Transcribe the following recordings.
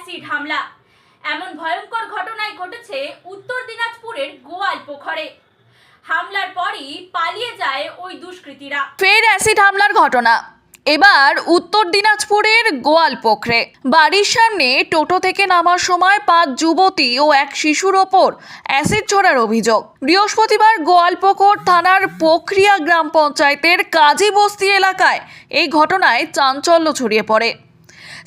Acid হামলা। এমন ভয়ঙ্কর ঘটনায় ঘটেছে উত্তর দিনাজপুরের গোয়ালপোখরে। হামলার পরই পালিয়ে যায় ওই দুষ্কৃতীরা। ফের অ্যাসিড হামলার ঘটনা, এবার উত্তর দিনাজপুরের গোয়ালপোখরে। বাড়ির সামনে টোটো থেকে নামার সময় 5 যুবতী ও এক শিশুর ওপর অ্যাসিড ছোড়ার অভিযোগ। বৃহস্পতিবার গোয়ালপোখর থানার পোখরিয়া গ্রাম পঞ্চায়েতের কাজী বস্তি এলাকায় এই ঘটনায় চাঞ্চল্য ছড়িয়ে পড়ে।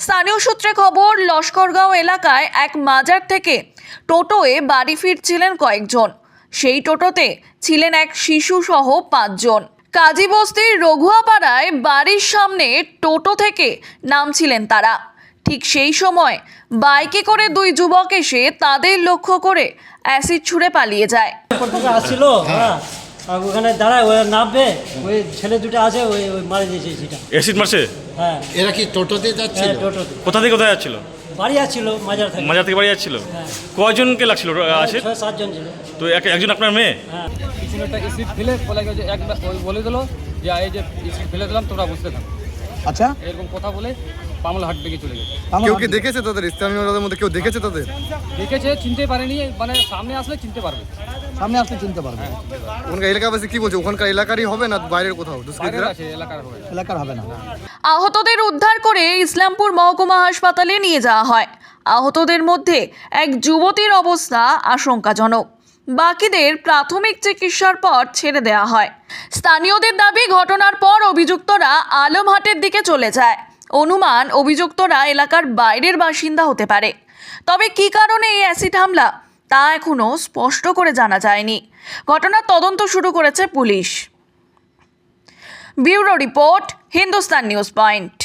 স্থানীয় সূত্রে খবর, লস্করগাঁও এলাকায় এক মাজার থেকে টোটোয় বাড়ি ফিরছিলেন কয়েকজন। সেই টোটোতে ছিলেন এক শিশু সহ 5 জন। কাজী বস্তির রঘুয়াপাড়ায় বাড়ির সামনে টোটো থেকে নামছিলেন তারা। ঠিক সেই সময় বাইকে করে 2 যুবক এসে তাদের লক্ষ্য করে অ্যাসিড ছুঁড়ে পালিয়ে যায়। আসছিল ওখানে দাঁড়ায়, ওই নামবে, ওই ছেলে দুটো আছে, ওই মারা দিয়েছে সেটা। অ্যাসিড মারছে? হ্যাঁ। এরা কি টোটোতে যাচ্ছিল? হ্যাঁ, টোটোতে। কোথা থেকে কোথায় যাচ্ছিল? বাড়ি আসছিল মাজার থেকে। মাজার থেকে বাড়ি যাচ্ছিল? হ্যাঁ। কয়জনকে লাগছিল অ্যাসিড? 6-7 জন ছিল। তো একজন আপনার মেয়ে? হ্যাঁ। পিছনে একটা এসিড ফেলে বলে যে ওই বলে দিল যে এই যে এসিড ফেলে দিলাম, তোমরা বুঝতে থাকো। আচ্ছা, এরকম কথা বলে পামলা হাট দিকে চলে গেছে। কেউ কি দেখেছে তাদের? স্থানীয়দের মধ্যে কেউ দেখেছে তাদের? দেখেছে, চিনতে পারেনি, মানে সামনে আসলে চিনতে পারবে। সামনে আসলে চিনতে পারবে। ওখানকার এলাকাবাসী কি বলছে? ওখানকার এলাকারই হবে না বাইরের কোথাও? বাইরের দুষ্কৃতীরা আছে, এলাকার হবে। এলাকার হবে না। আহতদের উদ্ধার করে ইসলামপুর মহকুমা হাসপাতালে নিয়ে যাওয়া হয়। আহতদের মধ্যে এক যুবতীর অবস্থা আশঙ্কাজনক। বাকিদের প্রাথমিক চিকিৎসার পর ছেড়ে দেওয়া হয়। স্থানীয়দের দাবি, ঘটনার পর অভিযুক্তরা আলমহাটের দিকে চলে যায়। অনুমান, অভিযুক্তরা এলাকার বাইরের বাসিন্দা হতে পারে। তবে কী কারণে এই অ্যাসিড হামলা তা এখনও স্পষ্ট করে জানা যায়নি। ঘটনার তদন্ত শুরু করেছে police. Bureau report, Hindustan news point.